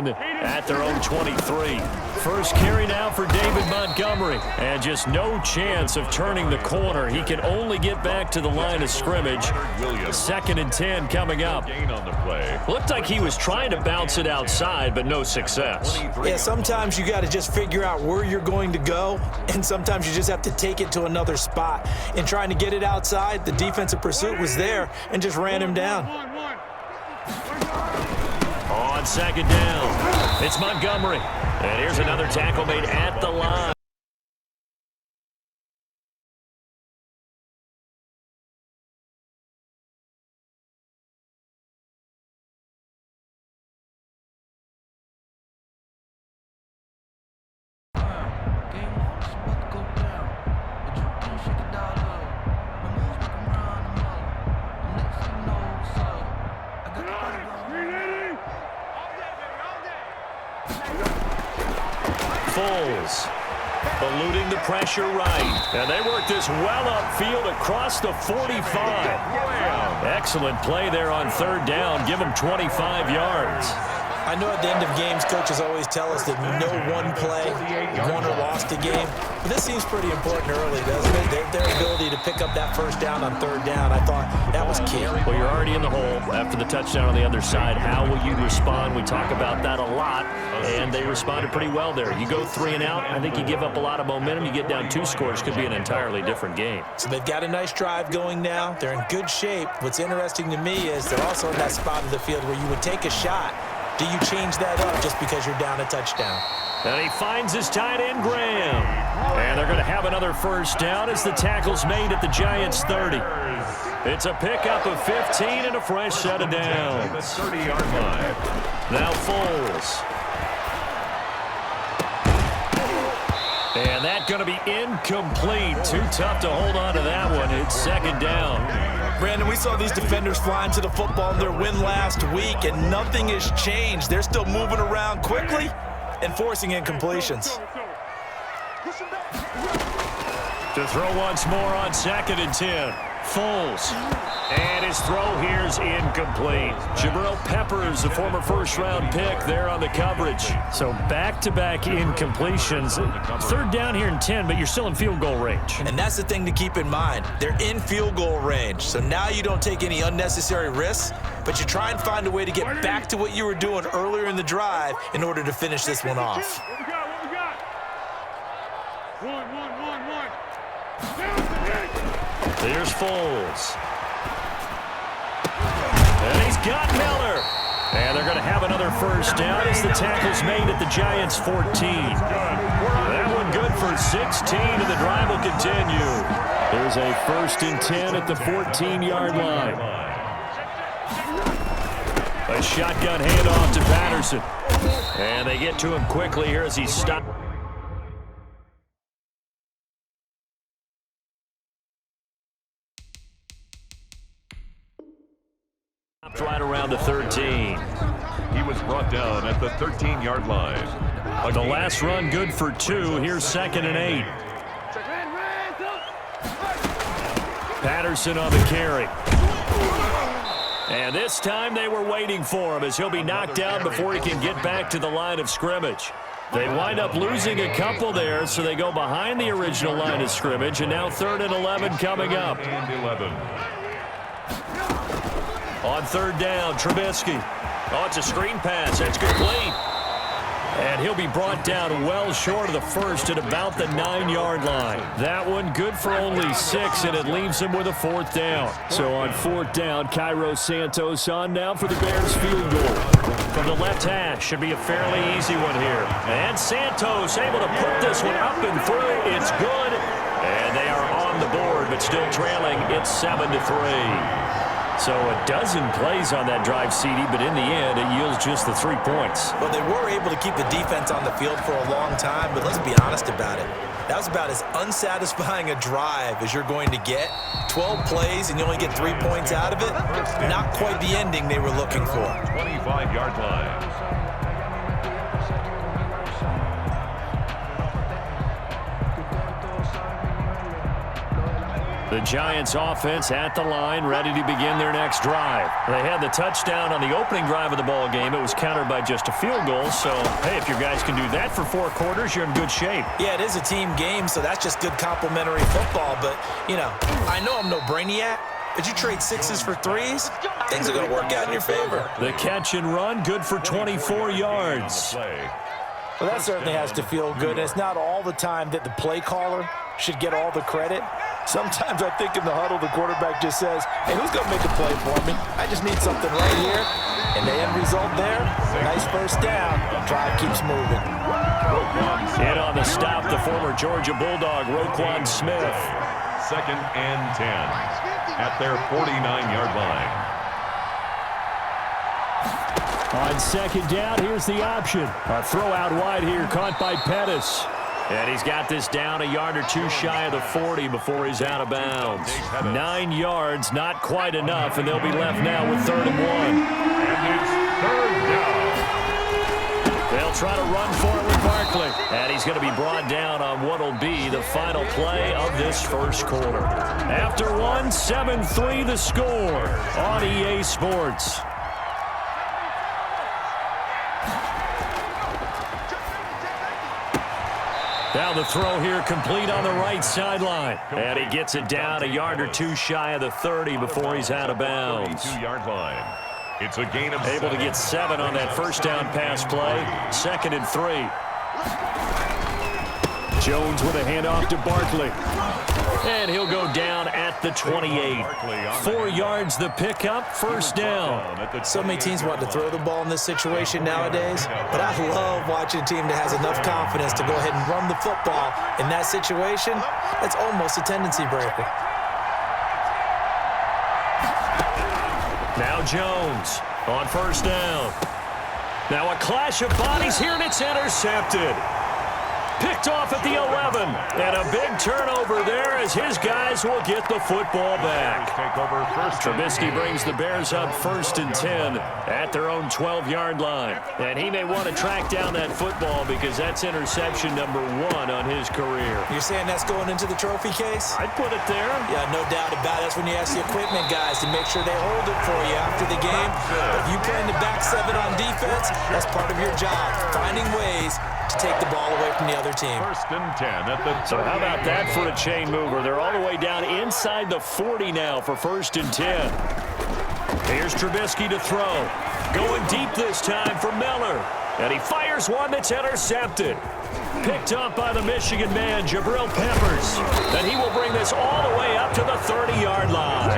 10 at their own 23. First carry now for David Montgomery. And just no chance of turning the corner. He can only get back to the line of scrimmage. 2nd and 10 coming up. Looked like he was trying to bounce it outside, but no success. Yeah, sometimes you got to just figure out where you're going to go, and sometimes you just have to take it to another spot. In trying to get it outside, the defensive pursuit was there and just ran him down. On 2nd down, it's Montgomery. And here's another tackle made at the line. Foles eluding the pressure right. And they work this well upfield across the 45. Excellent play there on 3rd down. Give them 25 yards. I know at the end of games, coaches always tell us that no one play won or lost a game. But this seems pretty important early, doesn't it? Their ability to pick up that 1st down on 3rd down, I thought that was key. Well, you're already in the hole after the touchdown on the other side. How will you respond? We talk about that a lot, and they responded pretty well there. You go 3 and out, I think you give up a lot of momentum. You get down 2 scores, could be an entirely different game. So they've got a nice drive going now. They're in good shape. What's interesting to me is they're also in that spot of the field where you would take a shot. Do you change that up just because you're down a touchdown? And he finds his tight end, Graham. And they're going to have another 1st down as the tackle's made at the Giants' 30. It's a pickup of 15 and a fresh set of downs. 30-yard line. Now Foles. And that's going to be incomplete. Too tough to hold on to that one. It's 2nd down. Brandon, we saw these defenders flying to the football in their win last week, and nothing has changed. They're still moving around quickly and forcing incompletions. To throw once more on 2nd and 10. Foles. And his throw here's incomplete. Jabril Peppers, a former 1st-round pick there on the coverage. So back-to-back incompletions. 3rd down here and 10, but you're still in field goal range. And that's the thing to keep in mind. They're in field goal range. So now you don't take any unnecessary risks, but you try and find a way to get back to what you were doing earlier in the drive in order to finish this one off. What we got? One. There's Foles. And he's got Miller. And they're going to have another 1st down as the tackle's made at the Giants' 14. That one good for 16, and the drive will continue. There's a 1st and 10 at the 14-yard line. A shotgun handoff to Patterson. And they get to him quickly here as he stopped. Right around the 13. He was brought down at the 13-yard line. The last run good for 2. Here's 2nd and 8. Patterson on the carry. And this time they were waiting for him as he'll be knocked down before he can get back to the line of scrimmage. They wind up losing a couple there, so they go behind the original line of scrimmage, and now 3rd and 11 coming up. And 11. On 3rd down, Trubisky. Oh, it's a screen pass. That's complete. And he'll be brought down well short of the 1st at about the 9-yard line. That one good for only 6, and it leaves him with a 4th down. So on 4th down, Cairo Santos on now for the Bears field goal. From the left hash, should be a fairly easy one here. And Santos able to put this one up and through. It's good. And they are on the board, but still trailing. It's 7-3. So a dozen plays on that drive, CD, but in the end, it yields just the 3 points. Well, they were able to keep the defense on the field for a long time, but let's be honest about it. That was about as unsatisfying a drive as you're going to get. 12 plays and you only get 3 points out of it. Not quite the ending they were looking for. 25-yard line. The Giants offense at the line, ready to begin their next drive. They had the touchdown on the opening drive of the ball game. It was countered by just a field goal. So, hey, if your guys can do that for 4 quarters, you're in good shape. Yeah, it is a team game, so that's just good complimentary football. But, you know, I know I'm no brainiac, but you trade 6s for 3s, things are going to work out in your favor. The catch and run, good for 24 yards. Well, that certainly has to feel good. And it's not all the time that the play caller should get all the credit. Sometimes I think in the huddle, the quarterback just says, hey, who's going to make a play for me? I just need something right here. And the end result there, nice first down. Drive keeps moving. In on the stop, the former Georgia Bulldog, Roquan Smith. 2nd and 10 at their 49-yard line. On 2nd down, here's the option. A throw out wide here, caught by Pettis. And he's got this down a yard or 2 shy of the 40 before he's out of bounds. 9 yards, not quite enough, and they'll be left now with 3rd and 1. And it's 3rd down. They'll try to run for it with Barkley. And he's going to be brought down on what will be the final play of this first quarter. After 1, 7-3 the score on EA Sports. Now the throw here complete on the right sideline. And he gets it down a yard or 2 shy of the 30 before he's out of bounds. 32-yard line. It's a gain of Able to get 7 on that first down pass play. 2nd and 3. Jones with a handoff to Barkley. And he'll go down at the 28. 4 yards the pickup, first down. So many teams want to throw the ball in this situation nowadays, but I love watching a team that has enough confidence to go ahead and run the football. In that situation, that's almost a tendency breaker. Now Jones on first down. Now a clash of bodies here, and it's intercepted. Picked off at the 11. And a big turnover there as his guys will get the football back. Trubisky brings the Bears up 1st and 10 at their own 12-yard line. And he may want to track down that football because that's interception number 1 on his career. You're saying that's going into the trophy case? I'd put it there. Yeah, no doubt about it. That's when you ask the equipment guys to make sure they hold it for you after the game. But if you play in the back 7 on defense, that's part of your job, finding ways to take the ball away from the other team. 1st and 10 at the 38. So how about that for a chain mover? They're all the way down inside the 40 now for 1st and 10. Here's Trubisky to throw. Going deep this time for Miller. And he fires one that's intercepted. Picked up by the Michigan man, Jabril Peppers. And he will bring this all the way up to the 30-yard line.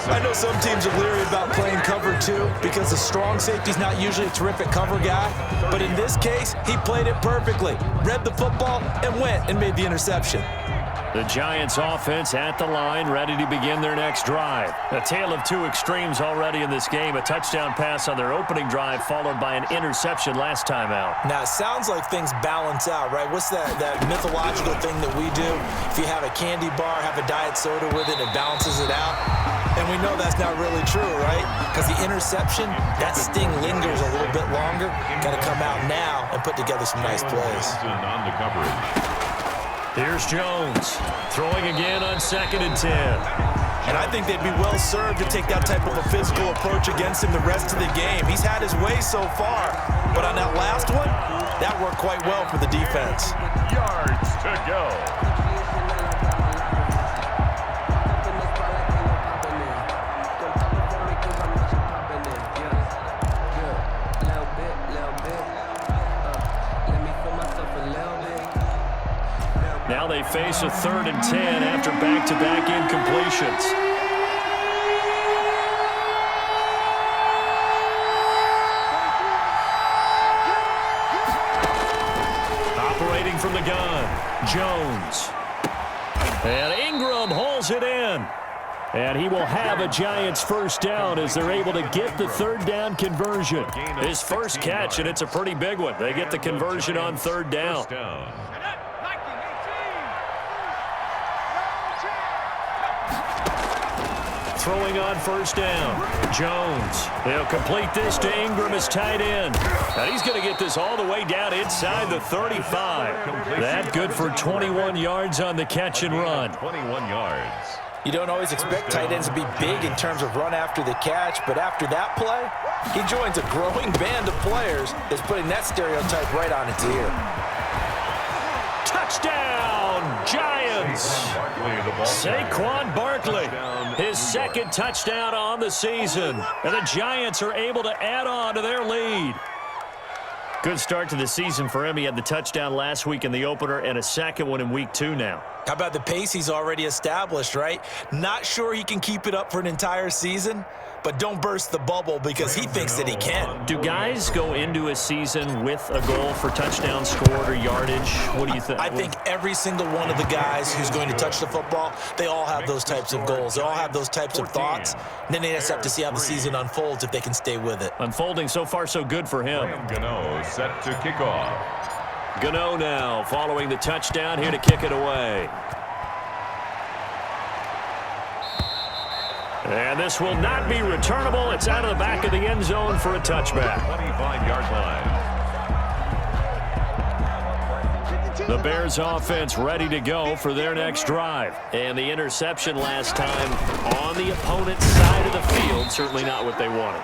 I know some teams are leery about playing cover 2 because the strong safety's not usually a terrific cover guy. But in this case, he played it perfectly. Read the football and went and made the interception. The Giants offense at the line, ready to begin their next drive. A tale of 2 extremes already in this game. A touchdown pass on their opening drive, followed by an interception last time out. Now, it sounds like things balance out, right? What's that mythological thing that we do? If you have a candy bar, have a diet soda with it, it balances it out. And we know that's not really true, right? Because the interception, that sting lingers a little bit longer. Got to come out now and put together some nice plays. On the coverage. Here's Jones, throwing again on 2nd and 10. And I think they'd be well served to take that type of a physical approach against him the rest of the game. He's had his way so far, but on that last one, that worked quite well for the defense. Yards to go. Now they face a 3rd and 10 after back-to-back incompletions. Operating from the gun, Jones. And Ingram hauls it in. And he will have a Giants first down as they're able to get the 3rd down conversion. His first catch, and it's a pretty big one. They get the conversion on 3rd down. throwing on first down. Jones. He'll complete this to Ingram as tight end. And he's going to get this all the way down inside the 35. That good for 21 yards on the catch and run. 21 yards. You don't always expect tight ends to be big in terms of run after the catch, but after that play, he joins a growing band of players that's putting that stereotype right on its ear. Touchdown, Giants! Saquon Barkley, his second touchdown on the season. And the Giants are able to add on to their lead. Good start to the season for him. He had the touchdown last week in the opener and a second one in week 2 now. How about the pace he's already established, right? Not sure he can keep it up for an entire season, but don't burst the bubble because he thinks that he can. Do guys go into a season with a goal for touchdown scored or yardage? What do you think? I think every single one of the guys who's going to touch the football, they all have those types of goals. They all have those types of thoughts. And then they just have to see how the season unfolds if they can stay with it. Unfolding so far so good for him. Gano set to kick off. Gano now following the touchdown here to kick it away. And this will not be returnable. It's out of the back of the end zone for a touchback. 25-yard line. The Bears offense ready to go for their next drive. And the interception last time on the opponent's side of the field, certainly not what they wanted.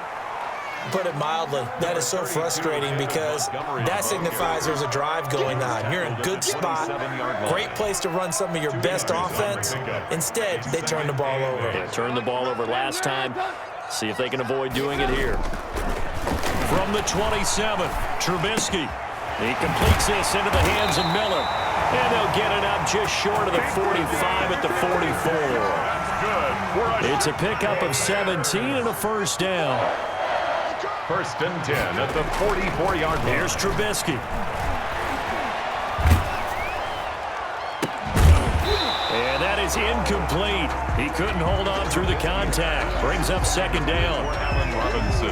Put it mildly, that is so frustrating because that signifies there's a drive going on. You're in a good spot, great place to run some of your best offense. Instead, they turn the ball over. Yeah, turned the ball over last time. See if they can avoid doing it here. From the 27, Trubisky. He completes this into the hands of Miller. And they'll get it up just short of the 45 at the 44. It's a pickup of 17 and a first down. First and 10 at the 44-yard line. Here's Trubisky. And that is incomplete. He couldn't hold on through the contact. Brings up second down.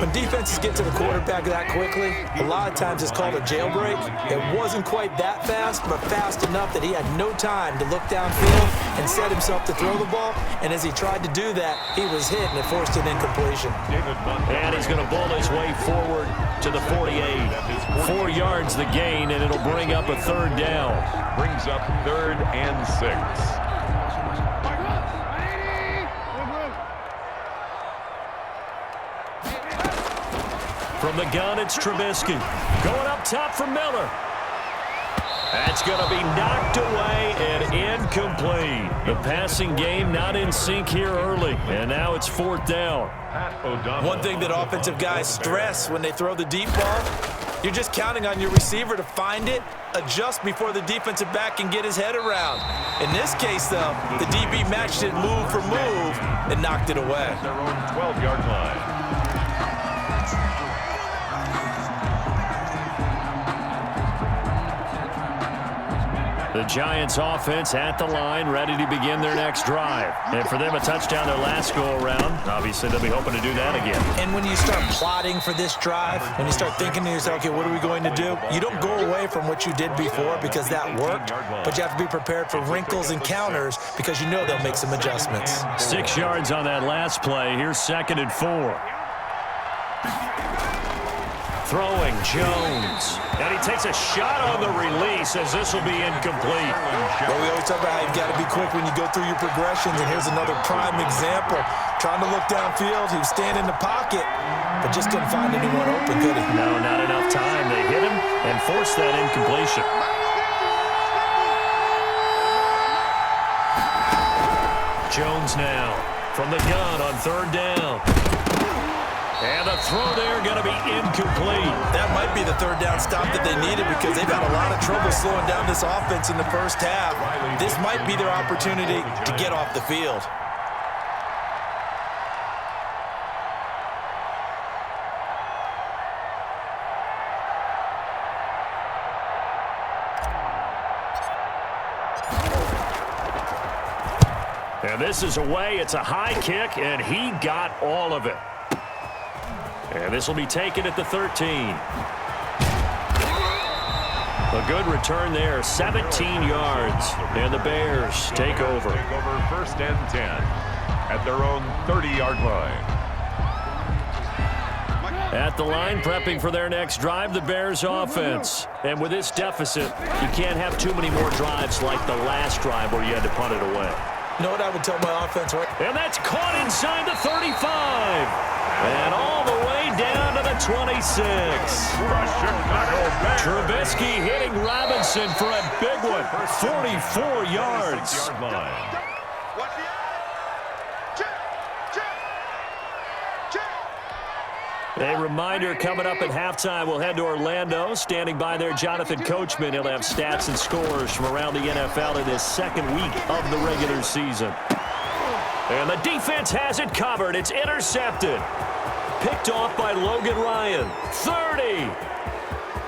When defenses get to the quarterback that quickly, a lot of times it's called a jailbreak. It wasn't quite that fast, but fast enough that he had no time to look downfield and set himself to throw the ball. And as he tried to do that, he was hit and it forced an incompletion. And he's going to bull his way forward to the 48. 4 yards the gain, and it'll bring up a third down. Brings up 3rd and 6. From the gun, it's Trubisky. Going up top for Miller. That's going to be knocked away and incomplete. The passing game not in sync here early, and now it's 4th down. One thing that offensive guys stress when they throw the deep ball, you're just counting on your receiver to find it, adjust before the defensive back can get his head around. In this case, though, the DB matched it move for move and knocked it away. Their own 12-yard line. The Giants offense at the line, ready to begin their next drive. And for them, a touchdown their last go-around. Obviously, they'll be hoping to do that again. And when you start plotting for this drive, when you start thinking to yourself, okay, what are we going to do? You don't go away from what you did before because that worked, but you have to be prepared for wrinkles and counters because you know they'll make some adjustments. 6 yards on that last play. Here's 2nd and 4. Throwing, Jones. And he takes a shot on the release as this will be incomplete. Well, we always talk about how you've got to be quick when you go through your progressions, and here's another prime example. Trying to look downfield, he was standing in the pocket, but just couldn't find anyone open, could he? No, not enough time. They hit him and forced that incompletion. Jones now from the gun on 3rd down. And the throw there going to be incomplete. That might be the 3rd down stop that they needed because they've had a lot of trouble slowing down this offense in the first half. This might be their opportunity to get off the field. And this is away. It's a high kick, and he got all of it. And this will be taken at the 13. A good return there, 17 yards. And the Bears take over. Take over 1st and 10. at their own 30-yard line. At the line, prepping for their next drive, the Bears offense. And with this deficit, you can't have too many more drives like the last drive where you had to punt it away. You know what I would tell my offense? And that's caught inside the 35. And all the way down to the 26. Trubisky hitting Robinson for a big one. 44 yards. A reminder coming up at halftime, we'll head to Orlando. Standing by there, Jonathan Coachman. He'll have stats and scores from around the NFL in this second week of the regular season. And the defense has it covered. It's intercepted. Picked off by Logan Ryan. 30.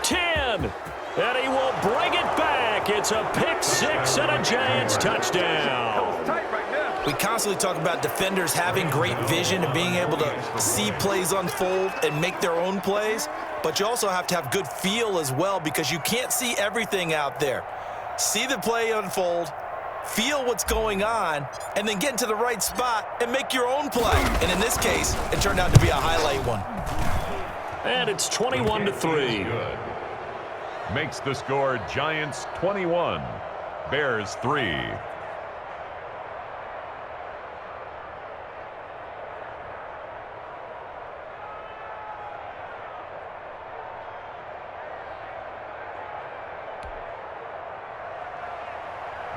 10. And he will bring it back. It's a pick six and a Giants touchdown. We constantly talk about defenders having great vision and being able to see plays unfold and make their own plays, but you also have to have good feel as well because you can't see everything out there. See the play unfold, feel what's going on, and then get into the right spot and make your own play. And in this case, it turned out to be a highlight one. And it's 21-3. Makes the score Giants 21, Bears 3.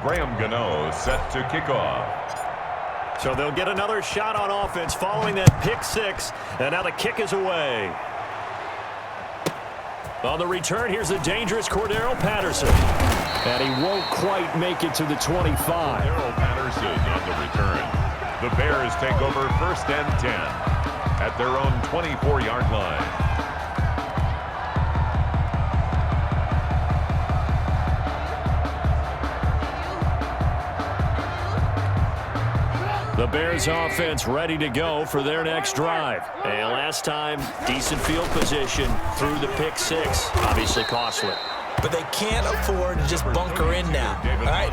Graham Gano set to kick off. So they'll get another shot on offense following that pick six, and now the kick is away. On the return, here's the dangerous Cordero Patterson. And he won't quite make it to the 25. Cordero Patterson on the return. The Bears take over 1st and 10 at their own 24-yard line. The Bears offense ready to go for their next drive. And last time, decent field position through the pick six. Obviously costly. But they can't afford to just bunker in now. All right,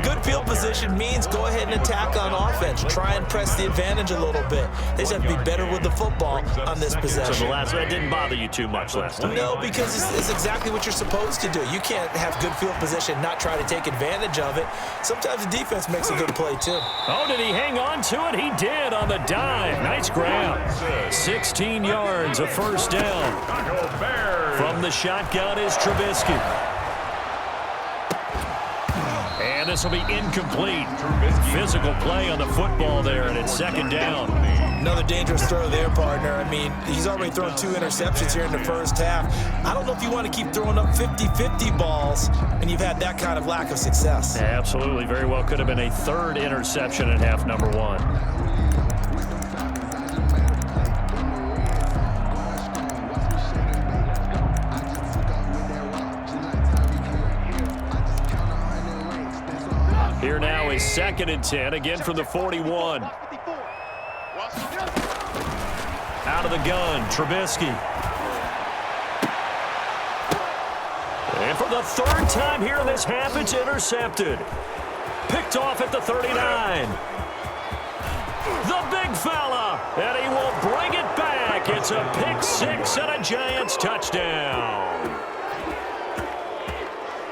good field position means go ahead and attack on offense. Try and press the advantage a little bit. They just have to be better with the football on this possession. So that didn't bother you too much last time? No, because it's exactly what you're supposed to do. You can't have good field position, not try to take advantage of it. Sometimes the defense makes a good play, too. Oh, did he hang on to it? He did on the dive. Nice grab. 16 yards, a first down. From the shotgun is Trubisky. And this will be incomplete. Physical play on the football there, and it's second down. Another dangerous throw there, partner. I mean, he's already thrown 2 interceptions here in the first half. I don't know if you want to keep throwing up 50-50 balls, and you've had that kind of lack of success. Yeah, absolutely. Very well could have been a 3rd interception in half number 1. Here now is 2nd and 10, again from the 41. Out of the gun, Trubisky. And for the 3rd time here in this half, it's intercepted. Picked off at the 39. The big fella, and he will bring it back. It's a pick six and a Giants touchdown.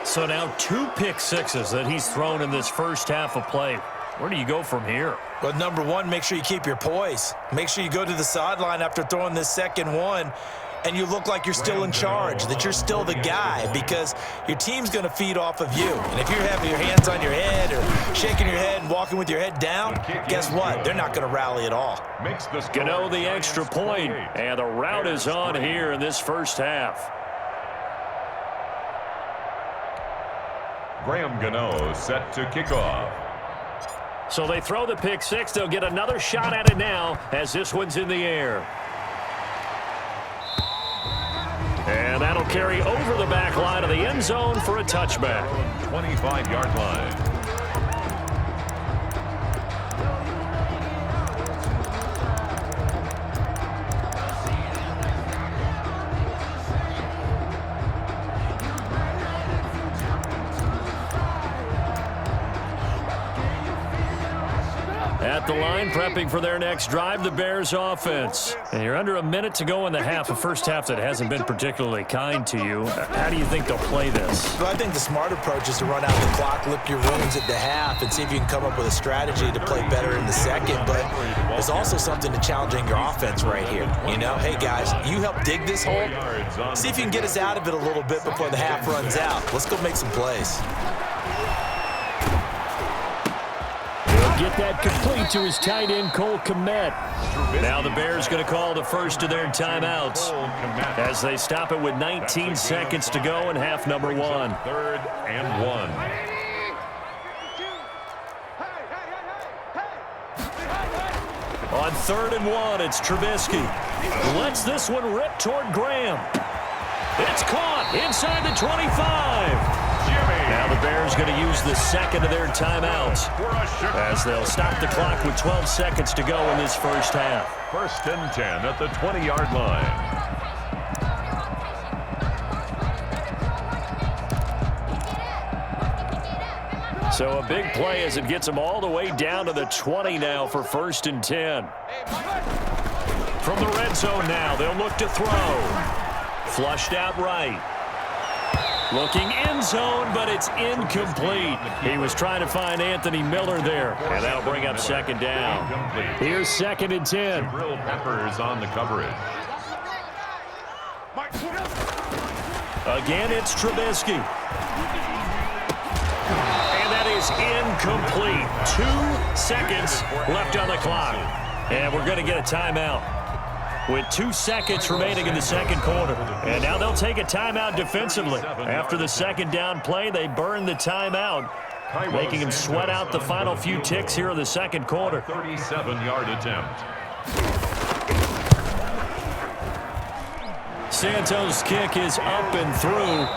So now 2 pick sixes that he's thrown in this first half of play. Where do you go from here? Well, number one, make sure you keep your poise. Make sure you go to the sideline after throwing this second one, and you look like you're still in charge, that you're still the guy, because your team's going to feed off of you. And if you're having your hands on your head or shaking your head and walking with your head down, guess what? They're not going to rally at all. Gano the extra point, and the route is on here in this first half. Graham Gano set to kick off. So they throw the pick six. They'll get another shot at it now as this one's in the air. And that'll carry over the back line of the end zone for a touchback. 25-yard line. At at the line, prepping for their next drive, the Bears offense. And you're under a minute to go in the half, a first half that hasn't been particularly kind to you. How do you think they'll play this? Well, I think the smart approach is to run out the clock, lick your wounds at the half, and see if you can come up with a strategy to play better in the second. But there's also something to challenging your offense right here. You know, hey, guys, you help dig this hole. See if you can get us out of it a little bit before the half runs out. Let's go make some plays. Get that complete to his tight end, Cole Kmet. Now the Bears going to call the first of their timeouts as they stop it with 19 seconds to go in half number 1. 3rd and 1. On 3rd and 1, it's Trubisky. Lets this one rip toward Graham. It's caught inside the 25. Now the Bears going to use the second of their timeouts as they'll stop the clock with 12 seconds to go in this first half. 1st and 10 at the 20-yard line. So a big play as it gets them all the way down to the 20 now for 1st and 10. From the red zone now, they'll look to throw. Flushed out right. Looking end zone, but it's incomplete. He was trying to find Anthony Miller there, and that'll bring up 2nd down. Here's 2nd and 10. Jabril Peppers on the coverage. Again, it's Trubisky. And that is incomplete. 2 seconds left on the clock. And we're going to get a timeout with 2 seconds remaining in the second quarter. And now they'll take a timeout defensively. After the 2nd down play, they burn the timeout, making him sweat out the final few ticks here in the second quarter. 37-yard attempt. Santos' kick is up and through.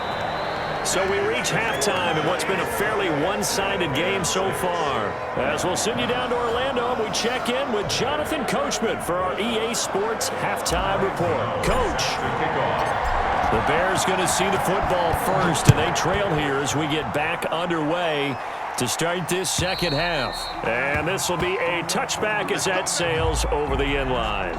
So we reach halftime in what's been a fairly one-sided game so far. As we'll send you down to Orlando, we check in with Jonathan Coachman for our EA Sports Halftime Report. Coach, the Bears going to see the football first, and they trail here as we get back underway to start this second half. And this will be a touchback as that sails over the end line.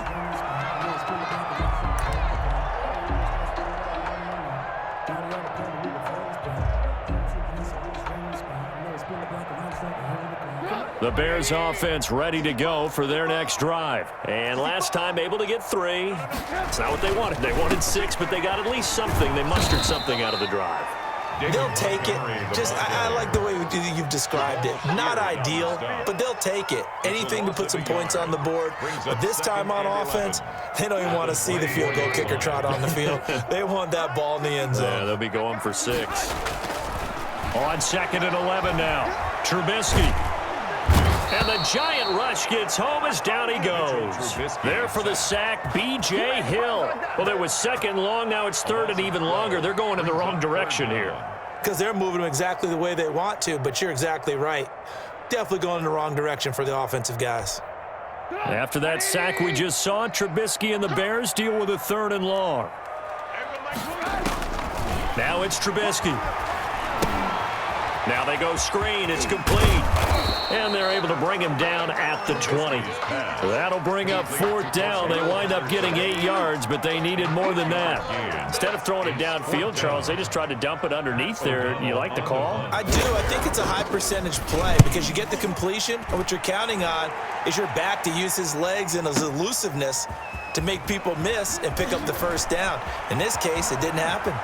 The Bears offense ready to go for their next drive. And last time able to get 3. It's not what they wanted. They wanted 6, but they got at least something. They mustered something out of the drive. They'll take it. I like the way you've described it. Not ideal, but they'll take it. Anything to put some points on the board. But this time on offense, they don't even want to see the field goal kicker trot on the field. They want that ball in the end zone. Yeah, they'll be going for 6. On 2nd and 11 now. Trubisky. And the giant rush gets home as down he goes. There for the sack, B.J. Hill. Well, there was 2nd long. Now it's 3rd and even longer. They're going in the wrong direction here. Because they're moving them exactly the way they want to, but you're exactly right. Definitely going in the wrong direction for the offensive guys. After that sack we just saw, Trubisky and the Bears deal with a 3rd and long. Now it's Trubisky. Now they go screen. It's complete. And they're able to bring him down at the 20. That'll bring up 4th down. They wind up getting 8 yards, but they needed more than that. Instead of throwing it downfield, Charles, they just tried to dump it underneath there. You like the call? I do. I think it's a high percentage play because you get the completion, and what you're counting on is your back to use his legs and his elusiveness to make people miss and pick up the 1st down. In this case, it didn't happen.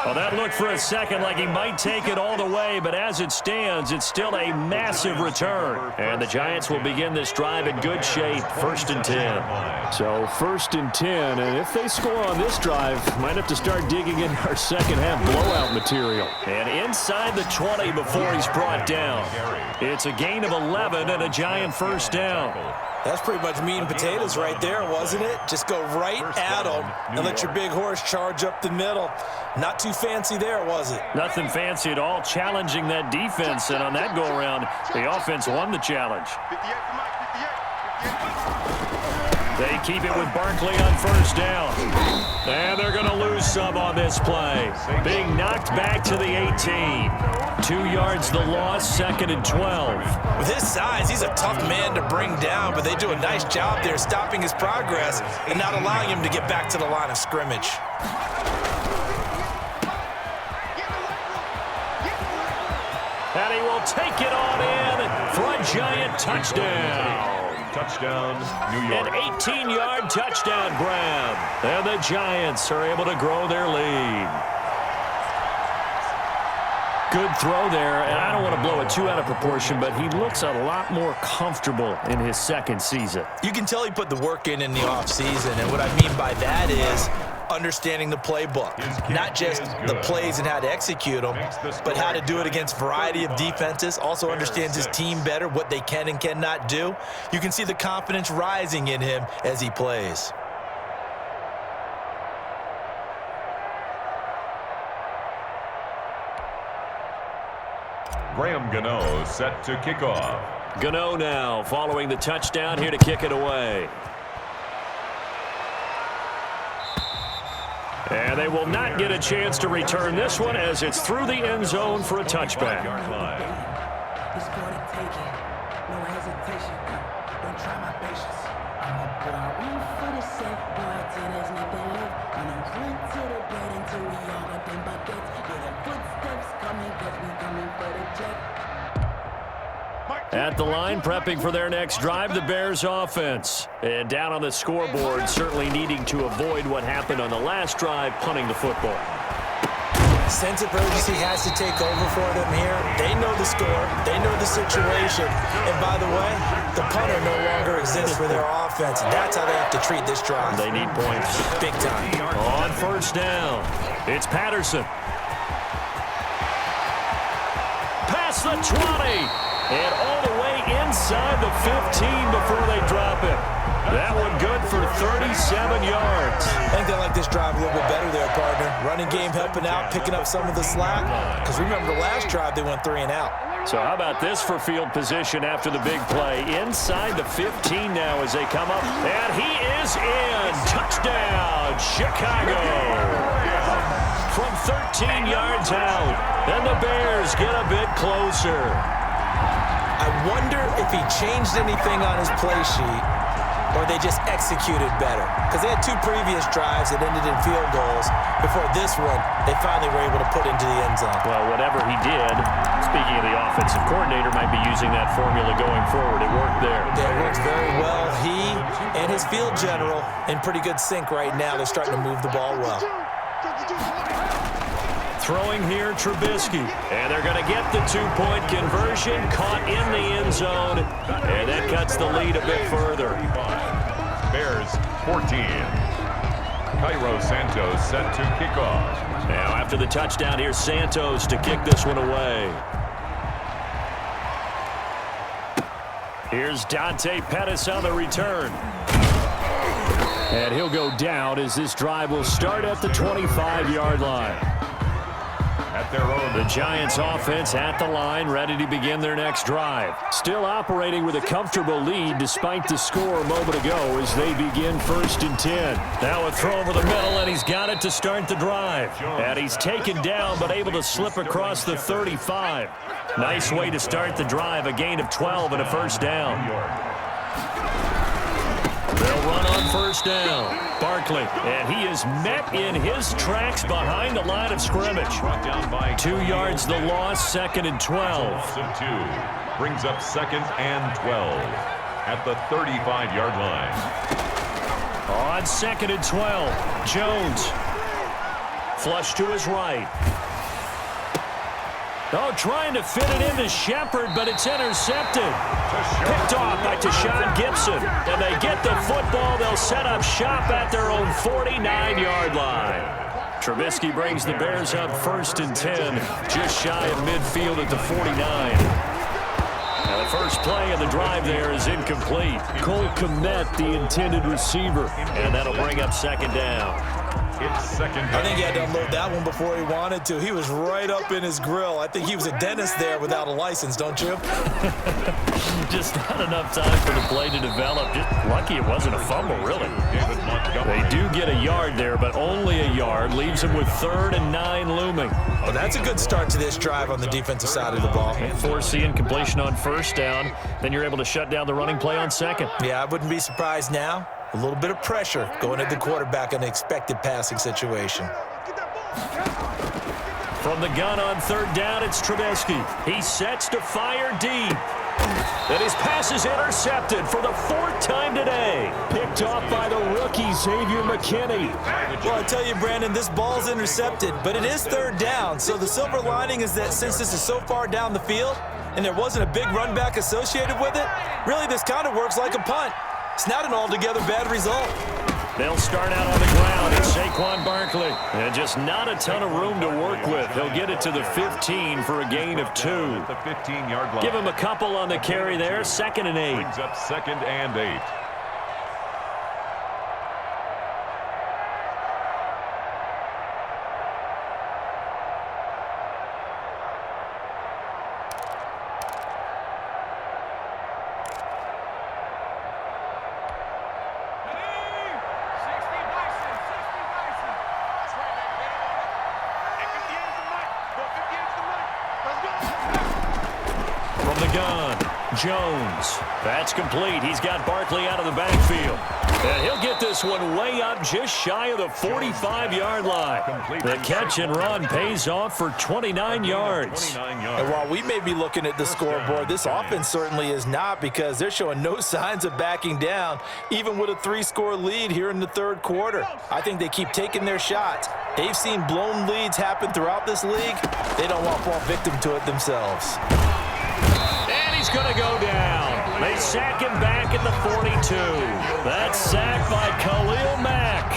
Well, that looked for a second like he might take it all the way, but as it stands, it's still a massive return. And the Giants will begin this drive in good shape, 1st and 10. So 1st and 10, and if they score on this drive, might have to start digging in our second half blowout material. And inside the 20 before he's brought down. It's a gain of 11 and a Giant 1st down. That's pretty much meat and potatoes right there, wasn't it? Just go right at them and let your big horse charge up the middle. Not too fancy there, was it? Nothing fancy at all, challenging that defense, and on that go-around, the offense won the challenge. They keep it with Barkley on first down. And they're going to lose some on this play. Being knocked back to the 18. 2 yards the loss, 2nd and 12. With his size, he's a tough man to bring down, but they do a nice job there stopping his progress and not allowing him to get back to the line of scrimmage. And he will take it on in for a giant touchdown. Touchdown, New York. An 18-yard touchdown grab. And the Giants are able to grow their lead. Good throw there, and I don't want to blow it too out of proportion, but he looks a lot more comfortable in his second season. You can tell he put the work in the offseason, and what I mean by that is understanding the playbook. Not just the plays and how to execute them, but how to do it against a variety of defenses. Also understands his team better, what they can and cannot do. You can see the confidence rising in him as he plays. Graham Gano set to kick off. Gano now following the touchdown here to kick it away. And they will not get a chance to return this one as it's through the end zone for a touchback. At the line, prepping for their next drive, the Bears offense. And down on the scoreboard, certainly needing to avoid what happened on the last drive, punting the football. Sense of urgency has to take over for them here. They know the score. They know the situation. And by the way, the punter no longer exists for their offense. That's how they have to treat this drive. They need points. Big time. On first down, it's Patterson. Past the 20. And all the way inside the 15 before they drop it. That one good for 37 yards. I think they like this drive a little bit better there, partner. Running game helping out, picking up some of the slack. Because remember the last drive, they went 3 and out. So how about this for field position after the big play? Inside the 15 now as they come up. And he is in. Touchdown, Chicago. From 13 yards out. And the Bears get a bit closer. I wonder if he changed anything on his play sheet or they just executed better. Because they had 2 previous drives that ended in field goals. Before this one, they finally were able to put into the end zone. Well, whatever he did, speaking of the offensive coordinator, might be using that formula going forward. It worked there. Yeah, it works very well. He and his field general in pretty good sync right now. They're starting to move the ball well. Throwing here, Trubisky. And they're going to get the 2-point conversion. Caught in the end zone. And that cuts the lead a bit further. Bears 14. Cairo Santos set to kick off. Now after the touchdown, here's Santos to kick this one away. Here's Dante Pettis on the return. And he'll go down as this drive will start at the 25-yard line. At their own. The Giants offense at the line, ready to begin their next drive. Still operating with a comfortable lead despite the score a moment ago as they begin 1st and 10. Now a throw over the middle, and he's got it to start the drive. And he's taken down but able to slip across the 35. Nice way to start the drive, a gain of 12 and a first down. They'll run on first down. Barkley, and he is met in his tracks behind the line of scrimmage. 2 yards the loss, 2nd and 12. 2 brings up 2nd and 12 at the 35-yard line. On 2nd and 12, Jones. Flush to his right. Oh, trying to fit it into Shepard, but it's intercepted. Picked off by Tashawn Gibson. And they get the football. They'll set up shop at their own 49-yard line. Trubisky brings the Bears up 1st and 10, just shy of midfield at the 49. Now the first play of the drive there is incomplete. Cole Kmet, the intended receiver, and that'll bring up 2nd down. It's second down. I think he had to unload that one before he wanted to. He was right up in his grill. I think he was a dentist there without a license, don't you? Just not enough time for the play to develop. Just lucky it wasn't a fumble, really. David Montgomery. They do get a yard there, but only a yard. Leaves them with 3rd and 9 looming. Well, that's a good start to this drive on the defensive side of the ball. Force the incompletion on 1st down. Then you're able to shut down the running play on 2nd. Yeah, I wouldn't be surprised now. A little bit of pressure going at the quarterback in an expected passing situation. From the gun on 3rd down, it's Trubisky. He sets to fire deep. And his pass is intercepted for the 4th time today. Picked off by the rookie, Xavier McKinney. Well, I tell you, Brandon, this ball's intercepted, but it is 3rd down. So the silver lining is that since this is so far down the field and there wasn't a big run back associated with it, really this kind of works like a punt. It's not an altogether bad result. They'll start out on the ground. It's Saquon Barkley. And just not a ton of room to work with. He'll get it to the 15 for a gain of 2. At the 15-yard line. Give him a couple on the carry there. 2nd and 8. Brings up 2nd and 8. Jones. That's complete. He's got Barkley out of the backfield. And he'll get this one way up just shy of the 45-yard line. The catch and run pays off for 29 yards. And while we may be looking at the scoreboard, this offense certainly is not, because they're showing no signs of backing down, even with a 3-score lead here in the 3rd quarter. I think they keep taking their shots. They've seen blown leads happen throughout this league. They don't want to fall victim to it themselves. He's going to go down. They sack him back at the 42. That's sacked by Khalil Mack.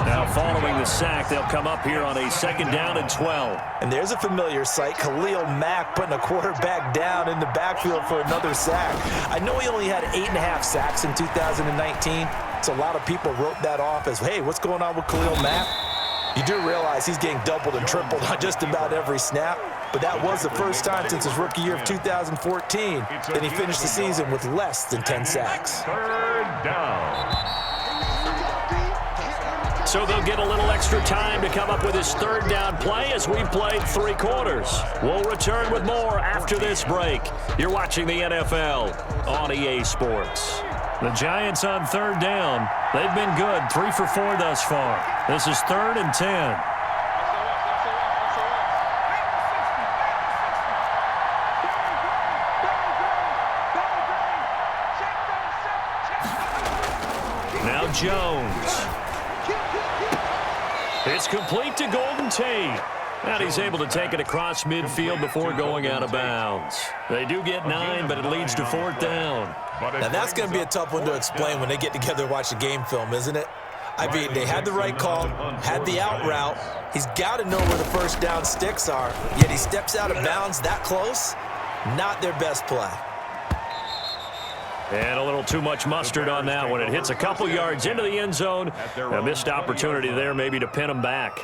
Now following the sack, they'll come up here on a 2nd down and 12. And there's a familiar sight, Khalil Mack putting a quarterback down in the backfield for another sack. I know he only had 8.5 sacks in 2019, so a lot of people wrote that off as, hey, what's going on with Khalil Mack? You do realize he's getting doubled and tripled on just about every snap, but that was the first time since his rookie year of 2014 that he finished the season with less than 10 sacks. 3rd down. So they'll get a little extra time to come up with his 3rd down play as we've played 3 quarters. We'll return with more after this break. You're watching the NFL on EA Sports. The Giants on 3rd down. They've been good, 3 for 4 thus far. This is 3rd and 10. Now Jones. It's complete to Golden Tate. And he's able to take it across midfield before going out of bounds. They do get 9, but it leads to 4th down. Now that's going to be a tough one to explain when they get together and watch the game film, isn't it? I mean, they had the right call, had the out route. He's got to know where the 1st down sticks are, yet he steps out of bounds that close. Not their best play. And a little too much mustard on that one. It hits a couple yards into the end zone. A missed opportunity there maybe to pin him back.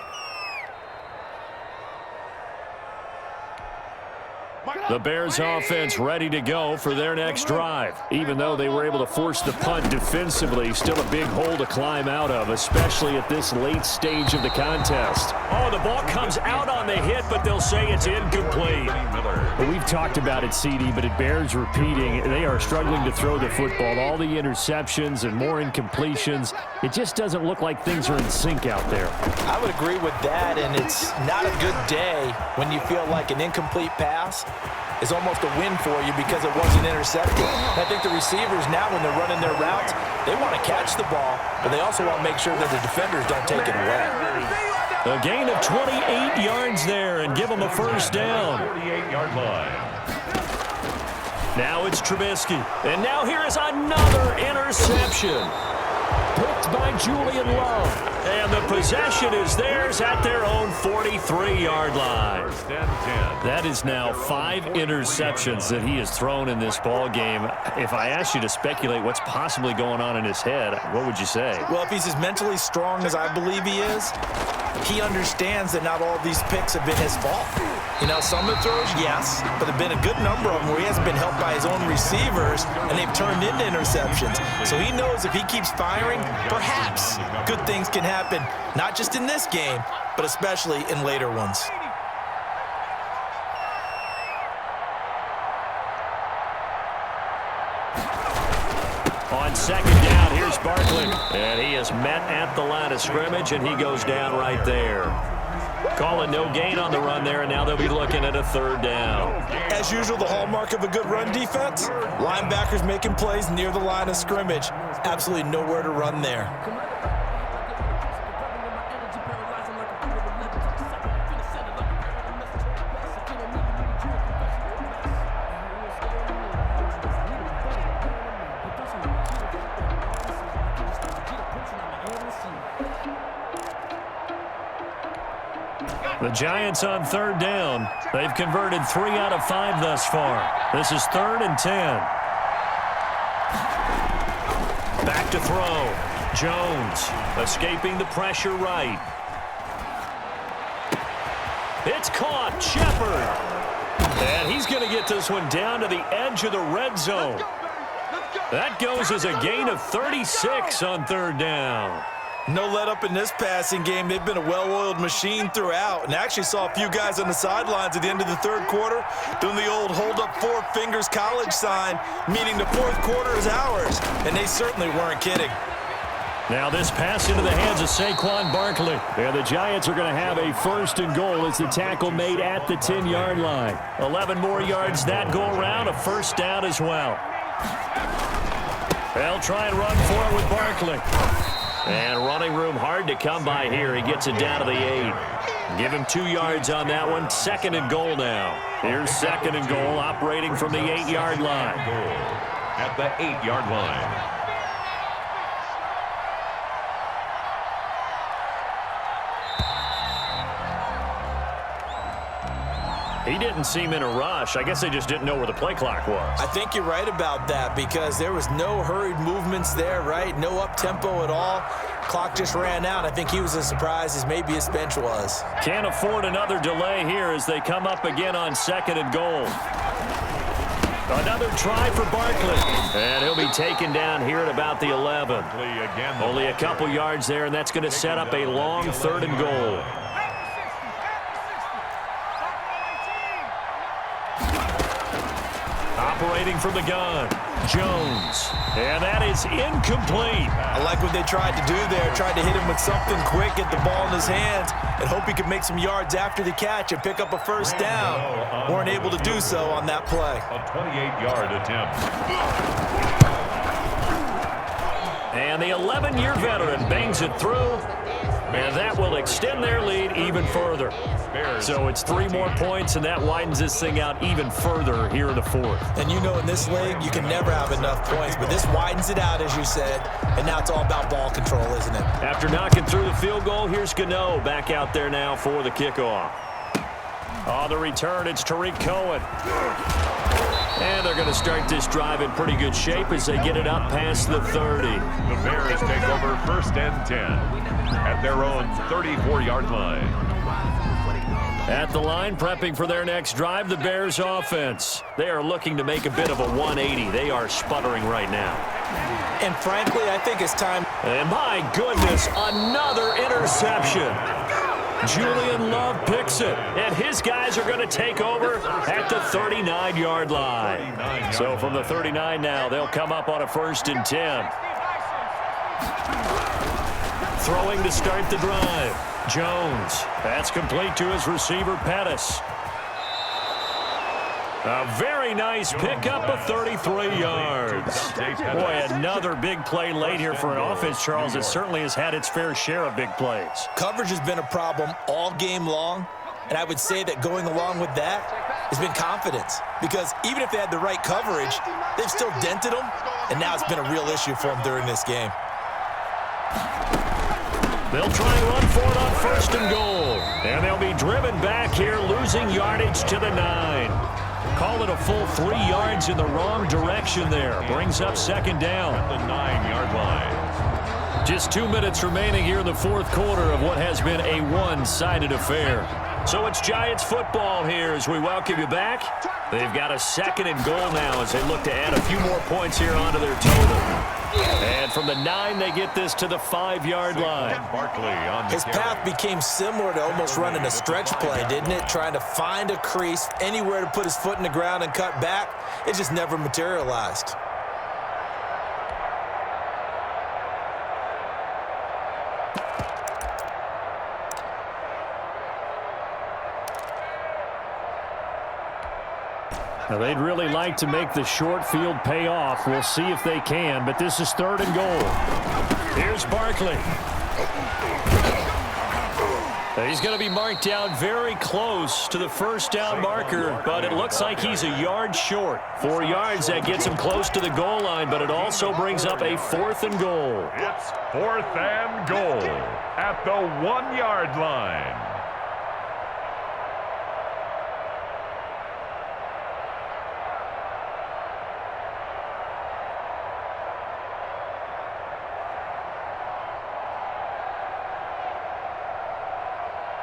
The Bears offense ready to go for their next drive. Even though they were able to force the punt defensively, still a big hole to climb out of, especially at this late stage of the contest. Oh, the ball comes out on the hit, but they'll say it's incomplete. Well, we've talked about it, CD, but it bears repeating. They are struggling to throw the football. All the interceptions and more incompletions. It just doesn't look like things are in sync out there. I would agree with that, and it's not a good day when you feel like an incomplete pass is almost a win for you because it wasn't intercepted. And I think the receivers now, when they're running their routes, they want to catch the ball, but they also want to make sure that the defenders don't take it away. A gain of 28 yards there and give them a 1st down. 48-yard line. Now it's Trubisky. And now here is another interception. Picked by Julian Love. And the possession is theirs at their own 43-yard line. First and 10. That is now 5 interceptions that he has thrown in this ball game. If I asked you to speculate what's possibly going on in his head, what would you say? Well, if he's as mentally strong as I believe he is, he understands that not all of these picks have been his fault. You know, some of the throws, yes, but there have been a good number of them where he hasn't been helped by his own receivers, and they've turned into interceptions. So he knows if he keeps firing, perhaps good things can happen, not just in this game, but especially in later ones. On second down, here's Barkley. And he is met at the line of scrimmage, and he goes down right there. Calling no gain on the run there, and now they'll be looking at a third down. As usual, the hallmark of a good run defense, linebackers making plays near the line of scrimmage. Absolutely nowhere to run there. The Giants on third down. They've converted 3 out of 5 thus far. This is 3rd and 10. Back to throw. Jones escaping the pressure right. It's caught. Shepard. And he's going to get this one down to the edge of the red zone. That goes as a gain of 36 on third down. No let up in this passing game. They've been a well-oiled machine throughout, and actually saw a few guys on the sidelines at the end of the third quarter doing the old hold up 4 fingers college sign, meaning the fourth quarter is ours, and they certainly weren't kidding. Now this pass into the hands of Saquon Barkley. And the Giants are going to have a 1st and goal as the tackle made at the 10-yard line. 11 more yards that go around, a 1st down as well. They'll try and run for it with Barkley. And running room hard to come by here. He gets it down to the 8. Give him 2 yards on that one. 2nd and goal now. Here's 2nd and goal, operating from the 8-yard line. At the 8-yard line. He didn't seem in a rush. I guess they just didn't know where the play clock was. I think you're right about that because there was no hurried movements there, right? No up-tempo at all. Clock just ran out. I think he was as surprised as maybe his bench was. Can't afford another delay here as they come up again on 2nd and goal. Another try for Barkley. And he'll be taken down here at about the 11. Only a couple yards there, and that's going to set up a long 3rd and goal. Operating from the gun, Jones. And that is incomplete. I like what they tried to do there. Tried to hit him with something quick, get the ball in his hands, and hope he could make some yards after the catch and pick up a 1st down. Weren't able to do so on that play. A 28-yard attempt. And the 11-year veteran bangs it through. And that will extend their lead even further. So it's 3 more points, and that widens this thing out even further here in the 4th. And you know in this league, you can never have enough points, but this widens it out, as you said, and now it's all about ball control, isn't it? After knocking through the field goal, here's Gano back out there now for the kickoff. On the return, it's Tariq Cohen. And they're going to start this drive in pretty good shape as they get it up past the 30. The Bears take over 1st and 10 at their own 34-yard line. At the line, prepping for their next drive, the Bears offense. They are looking to make a bit of a 180. They are sputtering right now. And frankly, I think it's time. And my goodness, another interception. Julian Love picks it, and his guys are going to take over at the 39-yard line. So from the 39 now, they'll come up on a 1st and 10. Throwing to start the drive. Jones. That's complete to his receiver, Pettis. A very nice pickup of 33 yards. Boy, another big play late here for an offense, Charles, that certainly has had its fair share of big plays. Coverage has been a problem all game long, and I would say that going along with that has been confidence. Because even if they had the right coverage, they've still dented them, and now it's been a real issue for them during this game. They'll try and run for it on 1st and goal. And they'll be driven back here, losing yardage to the 9. Call it a full 3 yards in the wrong direction there. Brings up 2nd down. At the 9-yard line. Just 2 minutes remaining here in the 4th quarter of what has been a one-sided affair. So it's Giants football here as we welcome you back. They've got a 2nd and goal now as they look to add a few more points here onto their total. And from the 9, they get this to the 5-yard line. His path became similar to almost running a stretch play, didn't it? Trying to find a crease, anywhere to put his foot in the ground and cut back. It just never materialized. Now, they'd really like to make the short field pay off. We'll see if they can, but this is 3rd and goal. Here's Barkley. He's going to be marked down very close to the 1st down marker, but it looks like he's a yard short. 4 yards, that gets him close to the goal line, but it also brings up a 4th and goal. It's 4th and goal at the 1-yard line.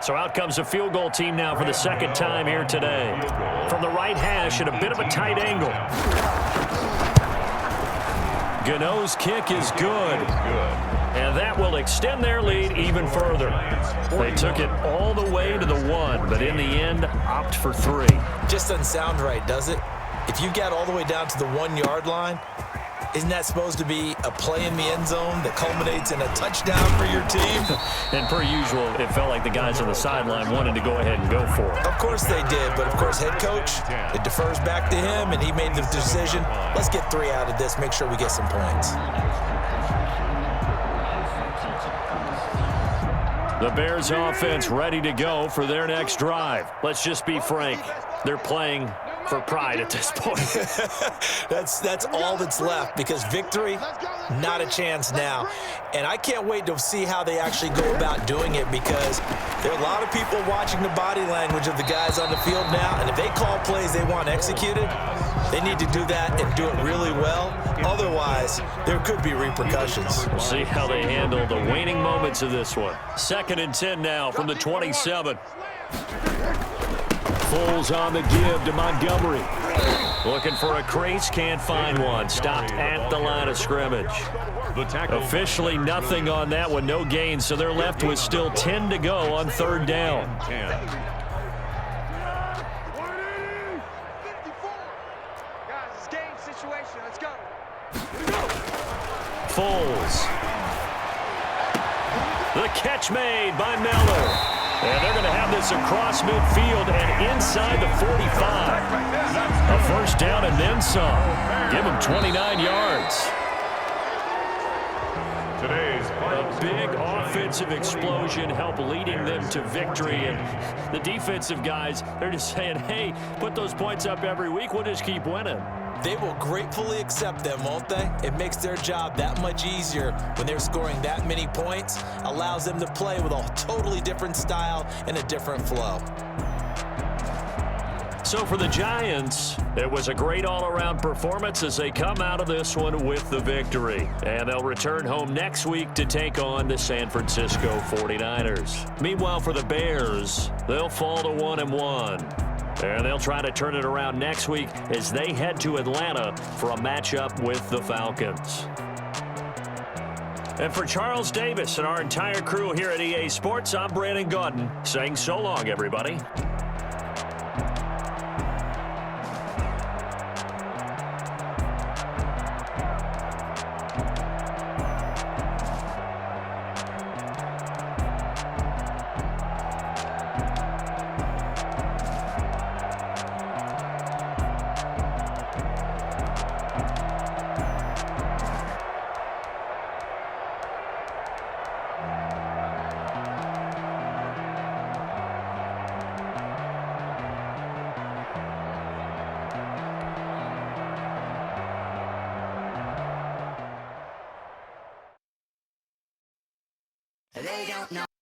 So out comes a field goal team now for the 2nd time here today. From the right hash at a bit of a tight angle. Gano's kick is good. And that will extend their lead even further. They took it all the way to the 1, but in the end, opt for 3. Just doesn't sound right, does it? If you got all the way down to the 1-yard line, isn't that supposed to be a play in the end zone that culminates in a touchdown for your team? And per usual, it felt like the guys on the sideline wanted to go ahead and go for it. Of course they did, but of course head coach, it defers back to him, and he made the decision, let's get 3 out of this, make sure we get some points. The Bears offense ready to go for their next drive. Let's just be frank, they're playing for pride at this point. That's all that's left, because victory, not a chance now. And I can't wait to see how they actually go about doing it, because there are a lot of people watching the body language of the guys on the field now, and if they call plays they want executed, they need to do that and do it really well. Otherwise, there could be repercussions. We'll see how they handle the waning moments of this one. 2nd and 10 now from the 27. Foles on the give to Montgomery. Looking for a crease, can't find one. Stopped at the line of scrimmage. Officially nothing on that one, no gain, so they're left with still 10 to go on 3rd down. Foles. The catch made by Miller. And they're going to have this across midfield and inside the 45. A 1st down and then some. Give them 29 yards. A big offensive explosion helped leading them to victory. And the defensive guys, they're just saying, hey, put those points up every week. We'll just keep winning. They will gratefully accept them, won't they? It makes their job that much easier when they're scoring that many points. Allows them to play with a totally different style and a different flow. So for the Giants, it was a great all-around performance as they come out of this one with the victory. And they'll return home next week to take on the San Francisco 49ers. Meanwhile, for the Bears, they'll fall to 1-1. And they'll try to turn it around next week as they head to Atlanta for a matchup with the Falcons. And for Charles Davis and our entire crew here at EA Sports, I'm Brandon Gaudin saying so long, everybody. They don't know.